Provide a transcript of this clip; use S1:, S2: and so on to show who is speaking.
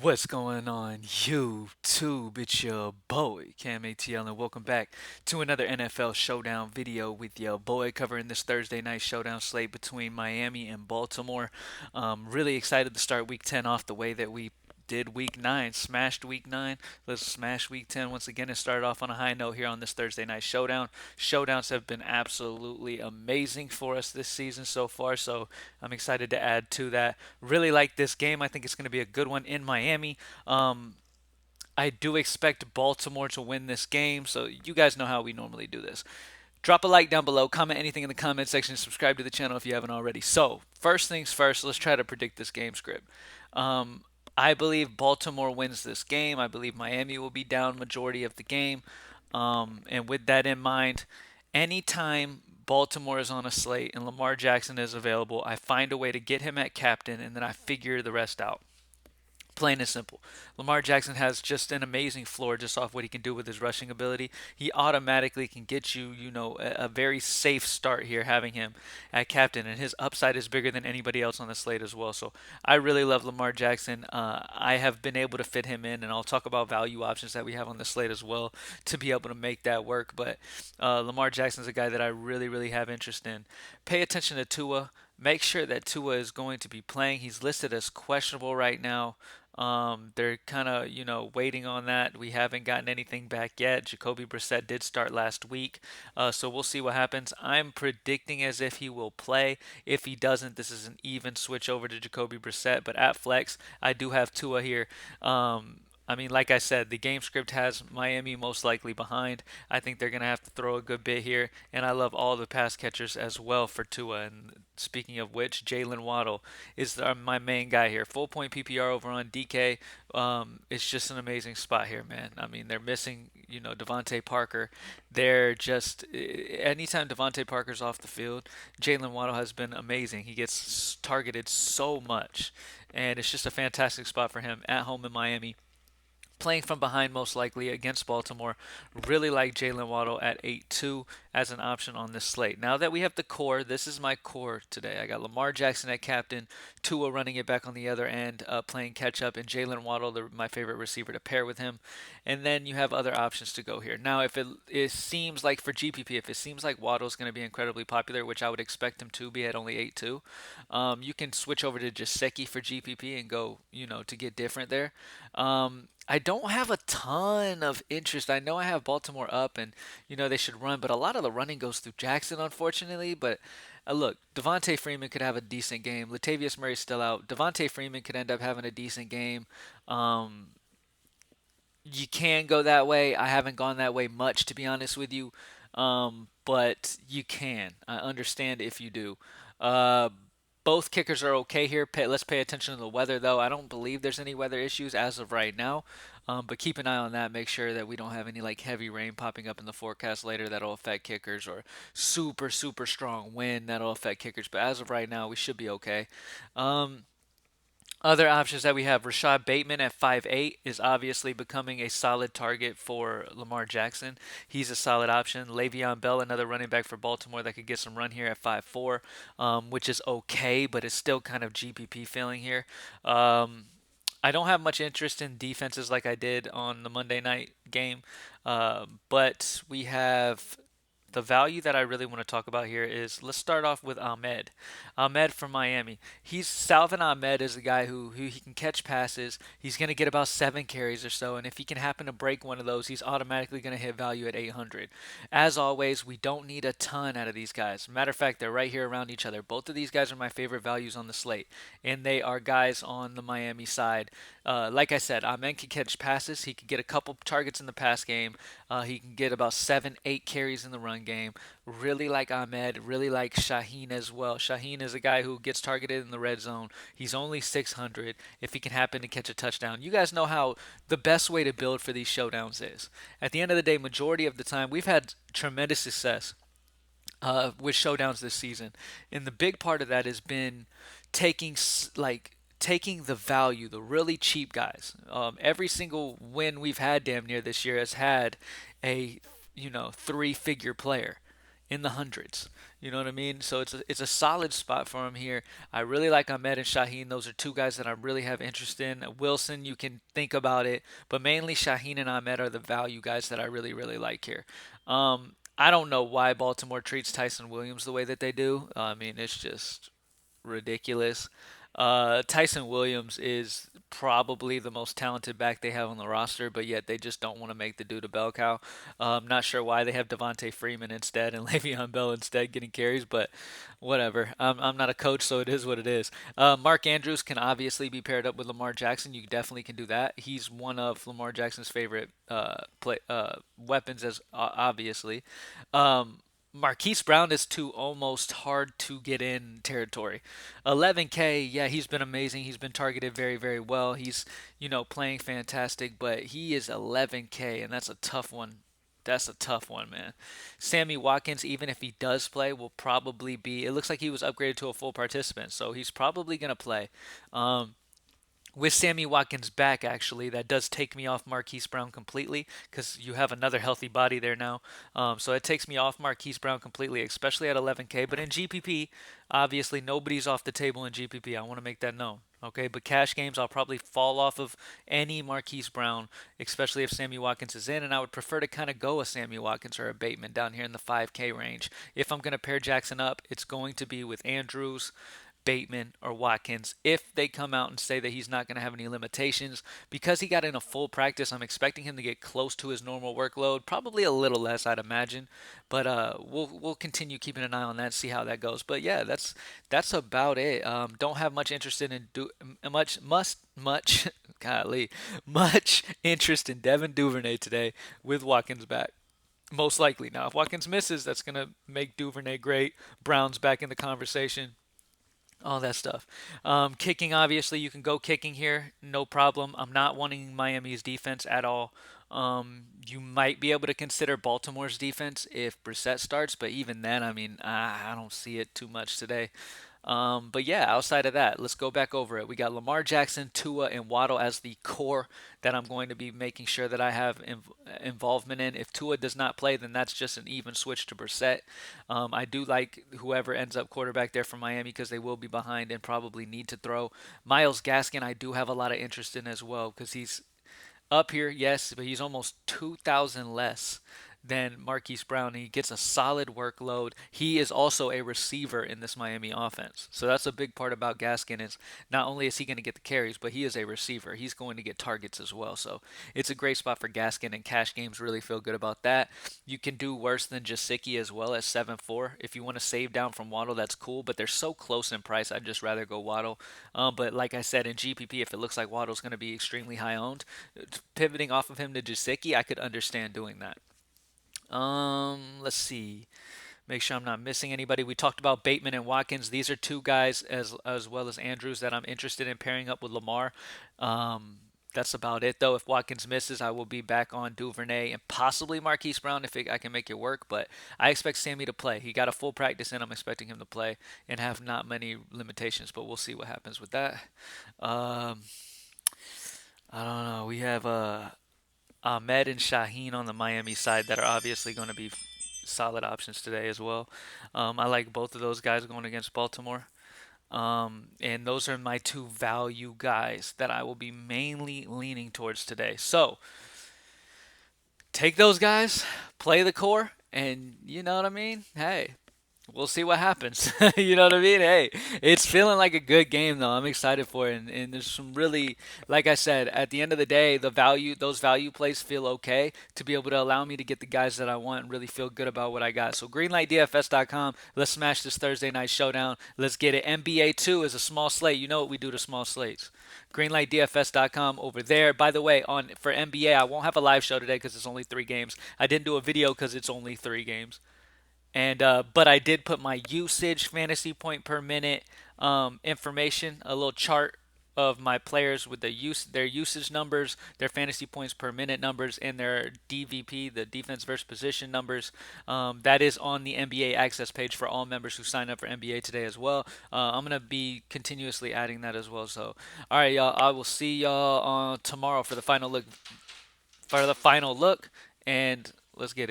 S1: What's going on, YouTube? It's your boy, CamATL, and welcome back to another NFL Showdown video with your boy covering this Thursday night showdown slate between Miami and Baltimore. Really excited to start Week 10 off the way that we did Week 9, smashed Week 9. Let's smash Week 10 once again and start off on a high note here on this Thursday night showdown. Showdowns have been absolutely amazing for us this season so far, so I'm excited to add to that. Really like this game. I think it's going to be a good one in Miami. I do expect Baltimore to win this game, so you guys know how we normally do this. Drop a like down below, comment anything in the comment section, subscribe to the channel if you haven't already. So, first things first, let's try to predict this game script. Um, I believe Baltimore wins this game. I believe Miami will be down majority of the game. And with that in mind, anytime Baltimore is on a slate and Lamar Jackson is available, I find a way to get him at captain and then I figure the rest out. Plain and simple. Lamar Jackson has just an amazing floor just off what he can do with his rushing ability. He automatically can get you, a very safe start here having him at captain, and his upside is bigger than anybody else on the slate as well. So I really love Lamar Jackson. I have been able to fit him in, and I'll talk about value options that we have on the slate as well to be able to make that work. But Lamar Jackson's a guy that I really, really have interest in. Pay attention to Tua. Make sure that Tua is going to be playing. He's listed as questionable right now. They're kind of, waiting on that. We haven't gotten anything back yet. Jacoby Brissett did start last week, so we'll see what happens. I'm predicting as if he will play. If he doesn't, this is an even switch over to Jacoby Brissett. But at flex, I do have Tua here. I mean, like I said, the game script has Miami most likely behind. I think they're going to have to throw a good bit here, and I love all the pass catchers as well for Tua. And speaking of which, Jalen Waddle is my main guy here. Full point PPR over on DK. It's just an amazing spot here, man. I mean, they're missing, Devontae Parker. They're just anytime Devontae Parker's off the field, Jalen Waddle has been amazing. He gets targeted so much, and it's just a fantastic spot for him at home in Miami, playing from behind most likely against Baltimore. Really like Jalen Waddle at 8-2 as an option on this slate. Now that we have the core, this is my core today. I got Lamar Jackson at captain, Tua running it back on the other end, playing catch up, and Jalen Waddle, my favorite receiver, to pair with him. And then you have other options to go here. Now, if it seems like for GPP, if it seems like Waddle's going to be incredibly popular, which I would expect him to be at only 8-2, you can switch over to Jaceki for GPP and go, to get different there. I don't have a ton of interest. I know I have Baltimore up and they should run, but a lot of the running goes through Jackson, unfortunately. But look, Devontae Freeman could have a decent game. Latavius Murray's still out. Devontae Freeman could end up having a decent game. Um, you can go that way. I haven't gone that way much, to be honest with you. But you can. I understand if you do. Uh, both kickers are okay here. Let's pay attention to the weather, though. I don't believe there's any weather issues as of right now. But keep an eye on that. Make sure that we don't have any like heavy rain popping up in the forecast later that'll affect kickers, or super, super strong wind that'll affect kickers. But as of right now, we should be okay. Um, Other options that we have, Rashad Bateman at 5'8" is obviously becoming a solid target for Lamar Jackson. He's a solid option. Le'Veon Bell, another running back for Baltimore that could get some run here at 5'4", which is okay, but it's still kind of GPP feeling here. I don't have much interest in defenses like I did on the Monday night game, but we have the value that I really want to talk about here is, let's start off with Ahmed. Ahmed from Miami. Salvin Ahmed is a guy who he can catch passes. He's going to get about 7 carries or so, and if he can happen to break one of those, he's automatically going to hit value at 800. As always, we don't need a ton out of these guys. Matter of fact, they're right here around each other. Both of these guys are my favorite values on the slate, and they are guys on the Miami side. Like I said, Ahmed can catch passes. He can get a couple targets in the pass game. He can get about 7, 8 carries in the run game. Really like Ahmed. Really like Shaheen as well. Shaheen is a guy who gets targeted in the red zone. He's only 600 if he can happen to catch a touchdown. You guys know how the best way to build for these showdowns is. At the end of the day, majority of the time, we've had tremendous success with showdowns this season, and the big part of that has been taking taking the value, the really cheap guys. Every single win we've had damn near this year has had a 3-figure player in the hundreds. You know what I mean? So it's a solid spot for him here. I really like Ahmed and Shaheen. Those are two guys that I really have interest in. Wilson, you can think about it, but mainly Shaheen and Ahmed are the value guys that I really like here. I don't know why Baltimore treats Tyson Williams the way that they do. I mean, it's just ridiculous. Tyson Williams is probably the most talented back they have on the roster, but yet they just don't want to make the dude a bell cow. Not sure why they have Devontae Freeman instead and Le'Veon Bell instead getting carries, but whatever. I'm not a coach, so it is what it is. Mark Andrews can obviously be paired up with Lamar Jackson. You definitely can do that. He's one of Lamar Jackson's favorite weapons, as obviously. Marquise Brown is too almost hard to get in territory. 11K, yeah, he's been amazing. He's been targeted very well. He's, playing fantastic, but he is 11K, and that's a tough one. That's a tough one, man. Sammy Watkins, even if he does play, will probably be. It looks like he was upgraded to a full participant, so he's probably going to play. Um, with Sammy Watkins back, actually, that does take me off Marquise Brown completely because you have another healthy body there now. So it takes me off Marquise Brown completely, especially at 11K. But in GPP, obviously, nobody's off the table in GPP. I want to make that known. Okay, but cash games, I'll probably fall off of any Marquise Brown, especially if Sammy Watkins is in, and I would prefer to kind of go a Sammy Watkins or a Bateman down here in the 5K range. If I'm going to pair Jackson up, it's going to be with Andrews, Bateman, or Watkins. If they come out and say that he's not going to have any limitations, because he got in a full practice, I'm expecting him to get close to his normal workload, probably a little less, I'd imagine. But we'll continue keeping an eye on that, see how that goes. But yeah, that's about it. Don't have much interest in much golly, much interest in Devin Duvernay today with Watkins back. Most likely. Now, if Watkins misses, that's going to make Duvernay great. Brown's back in the conversation, all that stuff. Kicking, obviously, you can go kicking here, no problem. I'm not wanting Miami's defense at all. You might be able to consider Baltimore's defense if Brissett starts, but even then, I mean, I don't see it too much today. But yeah, outside of that, let's go back over it. We got Lamar Jackson, Tua, and Waddle as the core that I'm going to be making sure that I have involvement in. If Tua does not play, then that's just an even switch to Brissett. I do like whoever ends up quarterback there for Miami because they will be behind and probably need to throw. Miles Gaskin, I do have a lot of interest in as well because he's up here, yes, but he's almost 2,000 less than Marquise Brown. He gets a solid workload. He is also a receiver in this Miami offense. So that's a big part about Gaskin is not only is he going to get the carries, but he is a receiver. He's going to get targets as well. So it's a great spot for Gaskin, and cash games really feel good about that. You can do worse than Jasicki as well as 7-4. If you want to save down from Waddle, that's cool, but they're so close in price. I'd just rather go Waddle. But like I said, in GPP, if it looks like Waddle's going to be extremely high owned, pivoting off of him to Jasicki, I could understand doing that. Let's see. Make sure I'm not missing anybody. We talked about Bateman and Watkins. These are two guys as well as Andrews that I'm interested in pairing up with Lamar. That's about it though. If Watkins misses, I will be back on Duvernay and possibly Marquise Brown if I can make it work. But I expect Sammy to play. He got a full practice in. I'm expecting him to play and have not many limitations. But we'll see what happens with that. Um, I don't know. We have Ahmed and Shaheen on the Miami side that are obviously going to be solid options today as well. I like both of those guys going against Baltimore. And those are my two value guys that I will be mainly leaning towards today. So take those guys, play the core, and you know what I mean? Hey, we'll see what happens. You know what I mean? Hey, it's feeling like a good game though. I'm excited for it, and there's some really, like I said, at the end of the day, those value plays feel okay to be able to allow me to get the guys that I want and really feel good about what I got. So greenlightdfs.com. Let's smash this Thursday night showdown. Let's get it. NBA 2 is a small slate. You know what we do to small slates. Greenlightdfs.com over there. By the way, on for NBA, I won't have a live show today because it's only 3 games. I didn't do a video because it's only 3 games. And but I did put my usage fantasy point per minute information, a little chart of my players with their usage numbers, their fantasy points per minute numbers, and their DVP, the defense versus position numbers. That is on the NBA access page for all members who sign up for NBA today as well. I'm gonna be continuously adding that as well. So, all right, y'all. I will see y'all tomorrow for the final look. And let's get it.